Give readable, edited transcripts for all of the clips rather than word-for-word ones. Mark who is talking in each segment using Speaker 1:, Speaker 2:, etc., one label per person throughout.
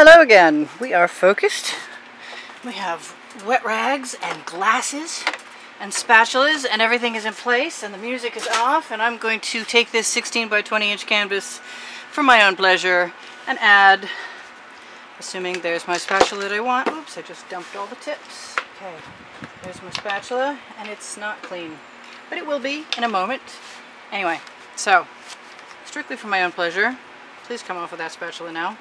Speaker 1: Hello again. We are focused. We have wet rags and glasses and spatulas and everything is in place and the music is off, and I'm going to take this 16 by 20 inch canvas for my own pleasure and add, assuming there's my spatula that I want. Oops, I just dumped all the tips. Okay, there's my spatula and it's not clean, but it will be in a moment. Anyway, so strictly for my own pleasure, please come off with that spatula now.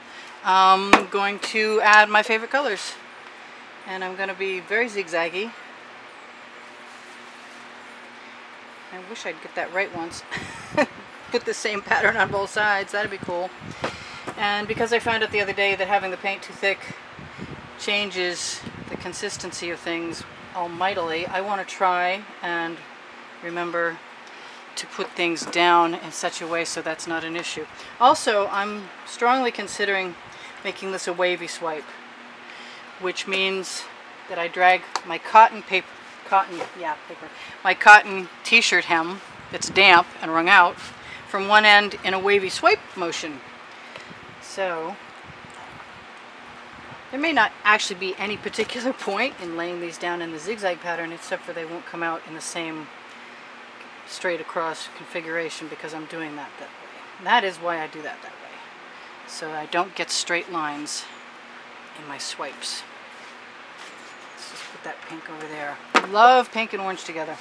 Speaker 1: I'm going to add my favorite colors, and I'm going to be very zigzaggy. I wish I'd get that right once. Put the same pattern on both sides, that'd be cool. And because I found out the other day that having the paint too thick changes the consistency of things almightily, I want to try and remember to put things down in such a way so that's not an issue. Also, I'm strongly considering making this a wavy swipe, which means that I drag my my cotton t-shirt hem that's damp and wrung out from one end in a wavy swipe motion. So there may not actually be any particular point in laying these down in the zigzag pattern, except for they won't come out in the same straight across configuration because I'm doing that way. And that is why I do that way, so I don't get straight lines in my swipes. Let's just put that pink over there. I love pink and orange together.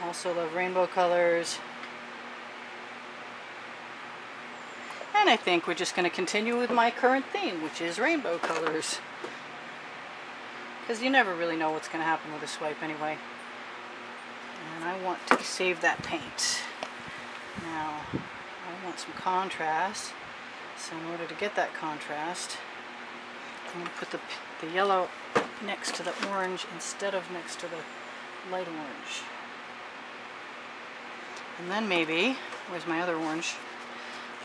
Speaker 1: Also love rainbow colors. And I think we're just going to continue with my current theme, which is rainbow colors. Because you never really know what's going to happen with a swipe anyway. And I want to save that paint. Now, I want some contrast. So in order to get that contrast, I'm going to put the yellow next to the orange instead of next to the light orange. And then maybe, where's my other orange?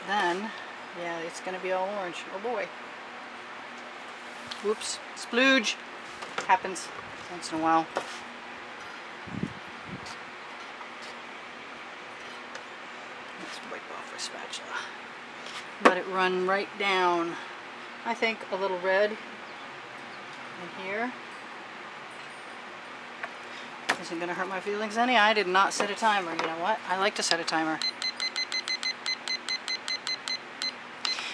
Speaker 1: Then, yeah, it's going to be all orange. Oh boy. Whoops. Splooge. Happens once in a while. Let's wipe off our spatula. Let it run right down. I think a little red in here isn't going to hurt my feelings any. I did not set a timer. You know what? I like to set a timer.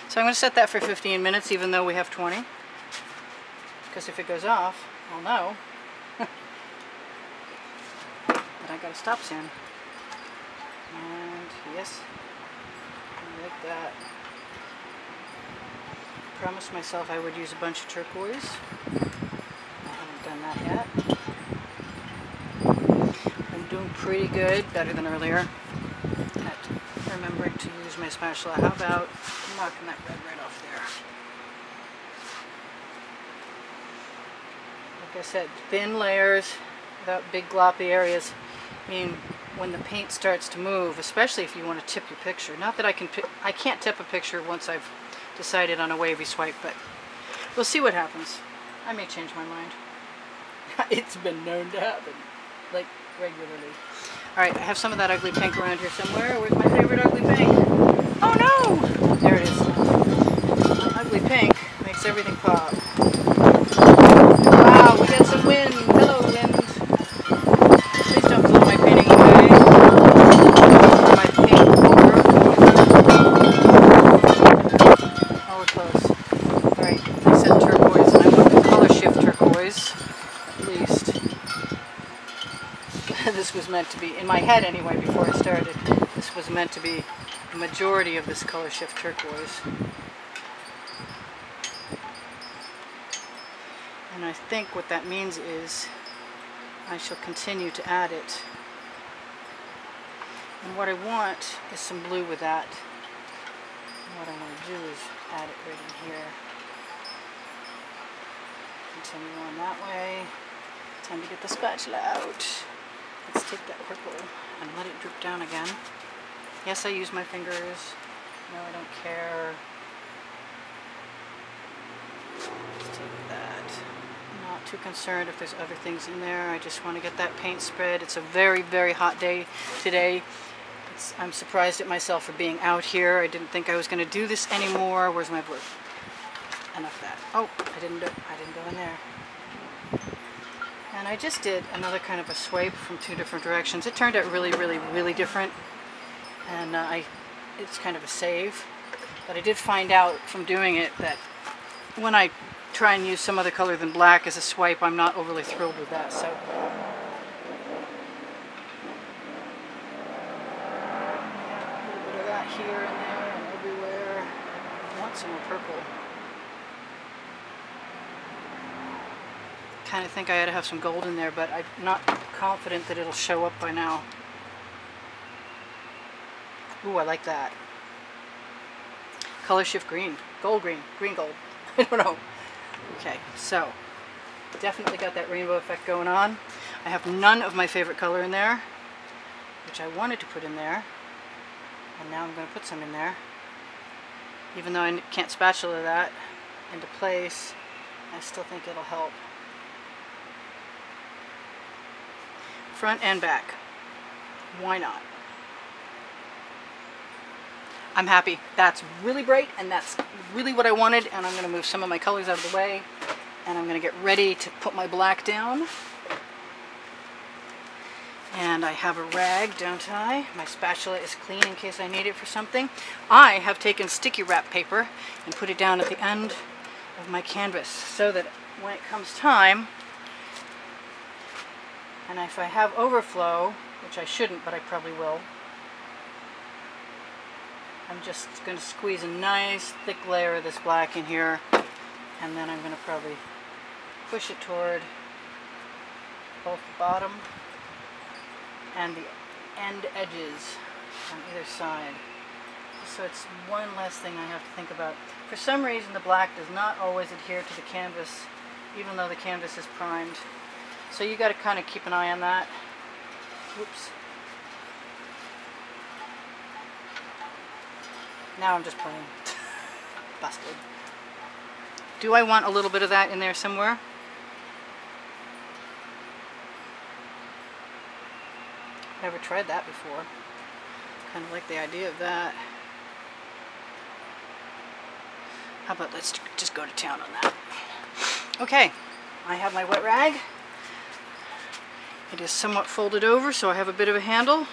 Speaker 1: So I'm going to set that for 15 minutes, even though we have 20. Because if it goes off, I'll know. But I got to stop soon. And yes, like that. I promised myself I would use a bunch of turquoise. I haven't done that yet. I'm doing pretty good, better than earlier, at remembering to use my spatula. How about knocking that red right off there? Like I said, thin layers without big gloppy areas mean when the paint starts to move, especially if you want to tip your picture. Not that I can't tip a picture once I've decided on a wavy swipe, but we'll see what happens. I may change my mind. It's been known to happen, like regularly. Alright, I have some of that ugly pink around here somewhere. Where's my favorite ugly pink? Oh no! There it is. My ugly pink makes everything pop. Wow, we got some wind. Hello, wind. Please don't blow my painting away. My paint over. Oh, we're close. Alright, I said turquoise, and I want the color shift turquoise, at least. This was meant to be, in my head anyway, before I started, this was meant to be the majority of this color shift turquoise. And I think what that means is I shall continue to add it. And what I want is some blue with that. And what I want to do is add it right in here. Continue on that way. Time to get the spatula out. Let's take that purple and let it drip down again. Yes, I use my fingers. No, I don't care. Let's take that. I'm not too concerned if there's other things in there. I just want to get that paint spread. It's a very, very hot day today. I'm surprised at myself for being out here. I didn't think I was going to do this anymore. Where's my blue? enough of that. Oh, I didn't go in there. And I just did another kind of a swipe from 2 different directions. It turned out really, really, really different. And it's kind of a save. But I did find out from doing it that when I try and use some other color than black as a swipe, I'm not overly thrilled with that. So here and there and everywhere. I want some more purple. Kind of think I ought to have some gold in there, but I'm not confident that it'll show up by now. Ooh, I like that. Color shift green. Gold green. Green gold. I don't know. Okay, so definitely got that rainbow effect going on. I have none of my favorite color in there, which I wanted to put in there. And now I'm going to put some in there. Even though I can't spatula that into place, I still think it'll help. Front and back. Why not? I'm happy. That's really bright and that's really what I wanted, and I'm going to move some of my colors out of the way and I'm going to get ready to put my black down. And I have a rag, don't I? My spatula is clean in case I need it for something. I have taken sticky wrap paper and put it down at the end of my canvas so that when it comes time, and if I have overflow, which I shouldn't, but I probably will, I'm just going to squeeze a nice thick layer of this black in here, and then I'm going to probably push it toward both the bottom and the end edges on either side. So it's one less thing I have to think about. For some reason the black does not always adhere to the canvas, even though the canvas is primed. So you got to kind of keep an eye on that. Whoops. Now I'm just playing. Busted. Do I want a little bit of that in there somewhere? Never tried that before. Kind of like the idea of that. How about let's just go to town on that. Okay, I have my wet rag. It is somewhat folded over, so I have a bit of a handle.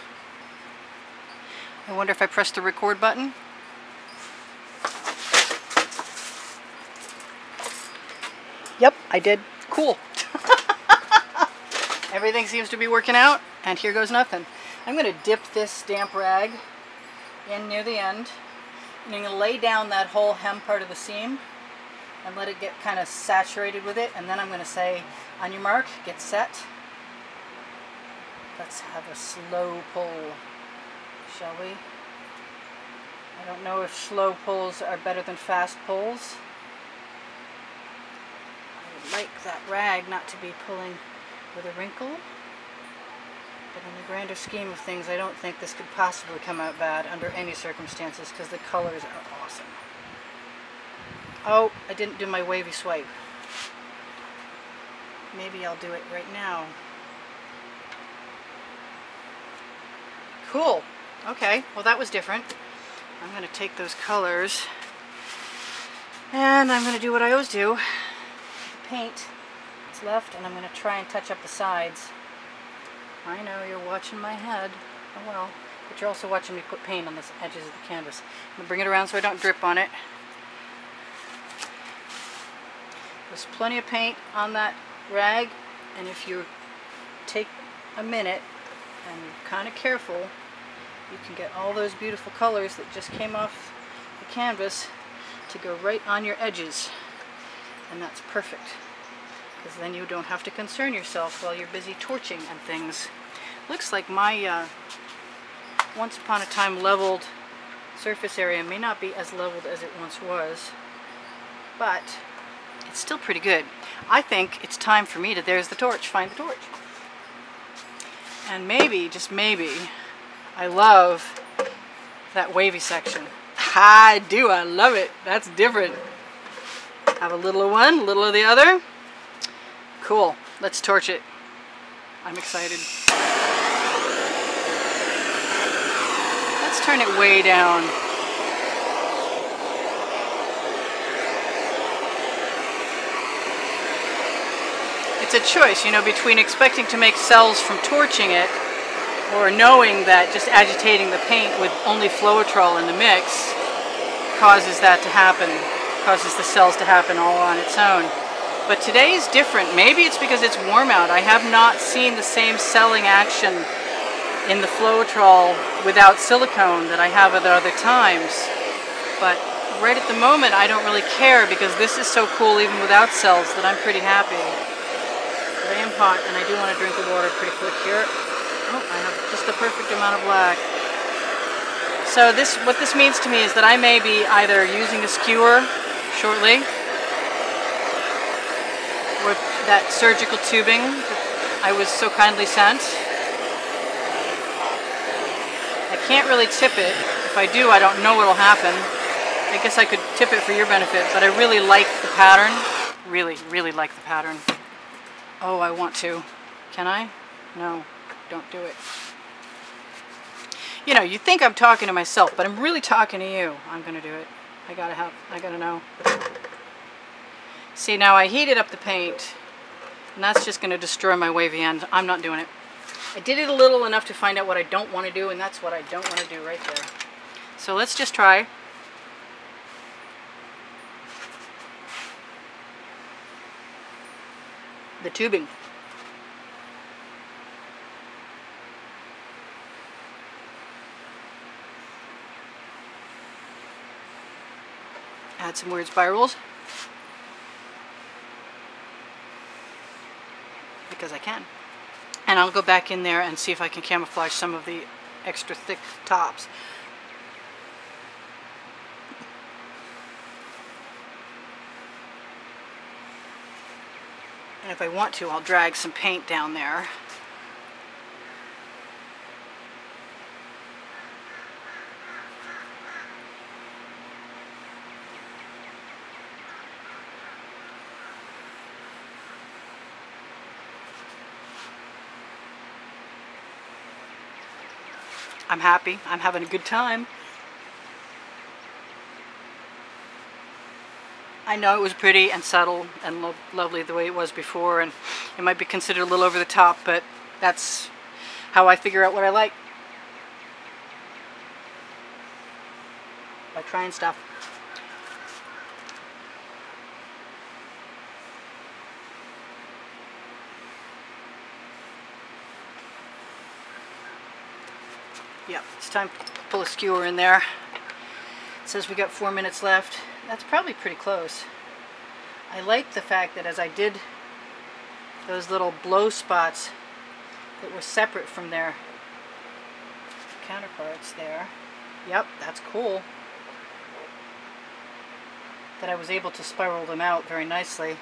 Speaker 1: I wonder if I press the record button. Yep, I did. Cool. Everything seems to be working out, and here goes nothing. I'm going to dip this damp rag in near the end, and I'm going to lay down that whole hem part of the seam and let it get kind of saturated with it, and then I'm going to say, on your mark, get set. Let's have a slow pull, shall we? I don't know if slow pulls are better than fast pulls. I would like that rag not to be pulling with a wrinkle, but in the grander scheme of things, I don't think this could possibly come out bad under any circumstances because the colors are awesome. Oh, I didn't do my wavy swipe. Maybe I'll do it right now. Cool. Okay, well that was different. I'm going to take those colors and I'm going to do what I always do. The paint that's left, and I'm going to try and touch up the sides. I know you're watching my head. Oh well. But you're also watching me put paint on the edges of the canvas. I'm going to bring it around so I don't drip on it. There's plenty of paint on that rag, and if you take a minute and you're kind of careful, you can get all those beautiful colors that just came off the canvas to go right on your edges. And that's perfect, because then you don't have to concern yourself while you're busy torching and things. Looks like my once upon a time leveled surface area may not be as leveled as it once was, but it's still pretty good. I think it's time for me to, there's the torch, find the torch. And maybe, just maybe, I love that wavy section. I do, I love it. That's different. Have a little of one, a little of the other. Cool, let's torch it. I'm excited. Let's turn it way down. it's a choice, you know, between expecting to make cells from torching it or knowing that just agitating the paint with only Floetrol in the mix causes that to happen, causes the cells to happen all on its own. But today is different. Maybe it's because it's warm out. I have not seen the same celling action in the Floetrol without silicone that I have at other times. But right at the moment I don't really care because this is so cool even without cells that I'm pretty happy. But I am hot and I do want to drink the water pretty quick here. Oh, I have just the perfect amount of black. So what this means to me is that I may be either using a skewer shortly or that surgical tubing that I was so kindly sent. I can't really tip it. If I do, I don't know what'll happen. I guess I could tip it for your benefit, but I really like the pattern. Really, really like the pattern. Oh, I want to. Can I? No. Don't do it. You know, you think I'm talking to myself, but I'm really talking to you. I'm gonna do it. I gotta know. See, now I heated up the paint, and that's just gonna destroy my wavy end. I'm not doing it. I did it a little enough to find out what I don't want to do, and that's what I don't want to do right there. So let's just try. The tubing. Add some weird spirals. Because I can. And I'll go back in there and see if I can camouflage some of the extra thick tops. And if I want to, I'll drag some paint down there. I'm happy. I'm having a good time. I know it was pretty and subtle and lovely the way it was before, and it might be considered a little over the top, but that's how I figure out what I like. By trying stuff. Yep, it's time to pull a skewer in there. It says we got 4 minutes left. That's probably pretty close. I like the fact that as I did those little blow spots that were separate from their counterparts there. Yep, that's cool. That I was able to spiral them out very nicely.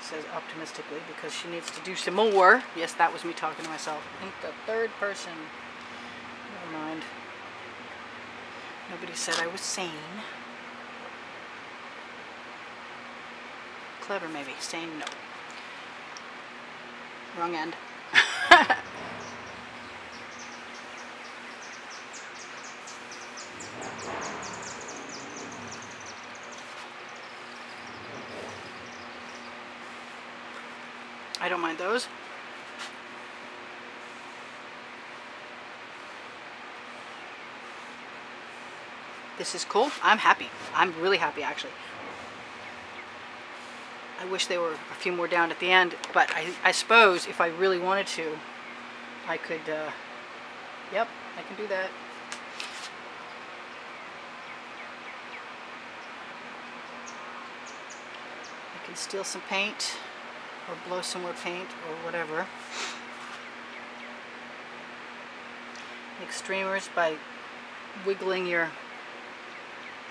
Speaker 1: Says optimistically because she needs to do some more. Yes, that was me talking to myself in the third person. Never mind. Nobody said I was sane. Clever maybe. Sane, no. Wrong end. I don't mind those. This is cool. I'm happy. I'm really happy actually. I wish there were a few more down at the end, but I suppose if I really wanted to, I could, yep, I can do that. I can steal some paint or blow some more paint or whatever. Make streamers by wiggling your,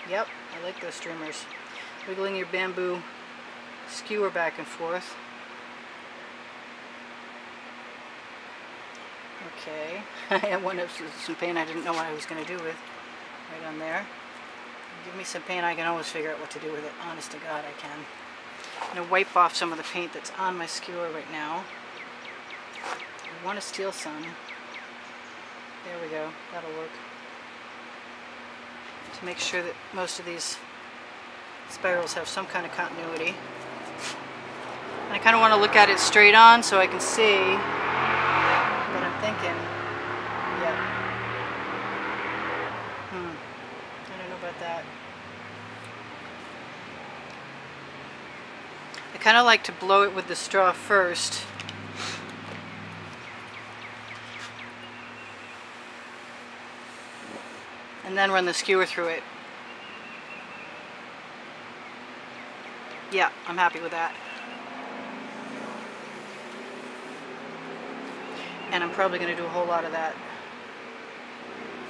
Speaker 1: yep, I like those streamers. Wiggling your bamboo skewer back and forth. Okay, I have one of some paint I didn't know what I was going to do with. Right on there. Give me some paint, I can always figure out what to do with it. Honest to God, I can. I'm going to wipe off some of the paint that's on my skewer right now. I want to steal some. There we go, that'll work. To make sure that most of these spirals have some kind of continuity. And I kind of want to look at it straight on so I can see what I'm thinking. Yeah. I don't know about that. I kind of like to blow it with the straw first. And then run the skewer through it. Yeah, I'm happy with that. And I'm probably going to do a whole lot of that.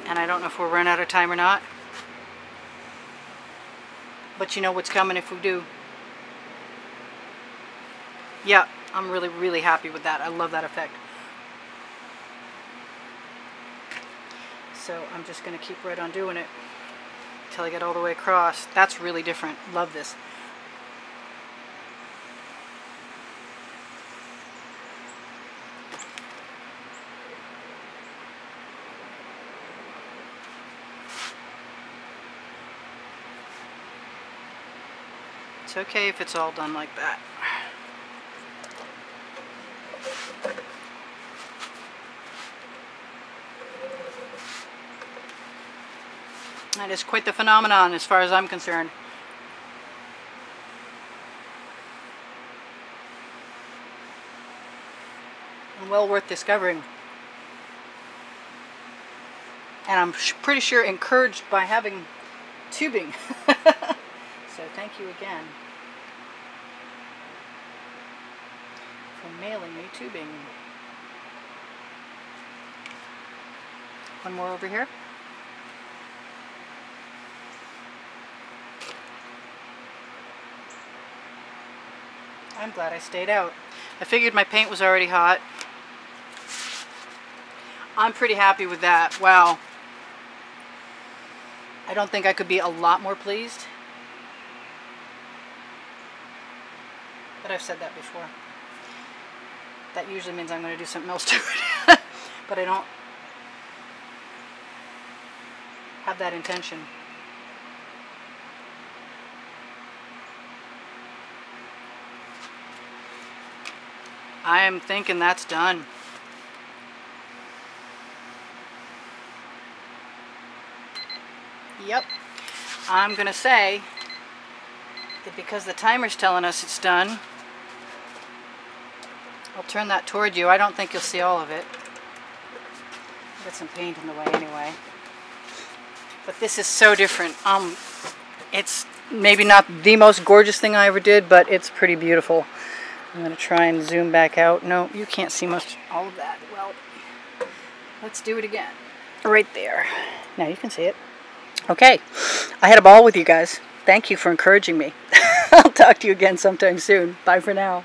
Speaker 1: And I don't know if we'll run out of time or not. But you know what's coming if we do. Yeah, I'm really, really happy with that. I love that effect. So I'm just going to keep right on doing it until I get all the way across. That's really different. Love this. It's okay if it's all done like that. That is quite the phenomenon as far as I'm concerned. And well worth discovering. And I'm pretty sure encouraged by having tubing. So thank you again for mailing me tubing. One more over here. I'm glad I stayed out. I figured my paint was already hot. I'm pretty happy with that. Wow. I don't think I could be a lot more pleased. But I've said that before. That usually means I'm going to do something else to it. But I don't have that intention. I am thinking that's done. Yep. I'm going to say that because the timer's telling us it's done, I'll turn that toward you. I don't think you'll see all of it. Got some paint in the way anyway. But this is so different. It's maybe not the most gorgeous thing I ever did, but it's pretty beautiful. I'm going to try and zoom back out. No, you can't see much all of that. Well, let's do it again. Right there. Now you can see it. Okay. I had a ball with you guys. Thank you for encouraging me. I'll talk to you again sometime soon. Bye for now.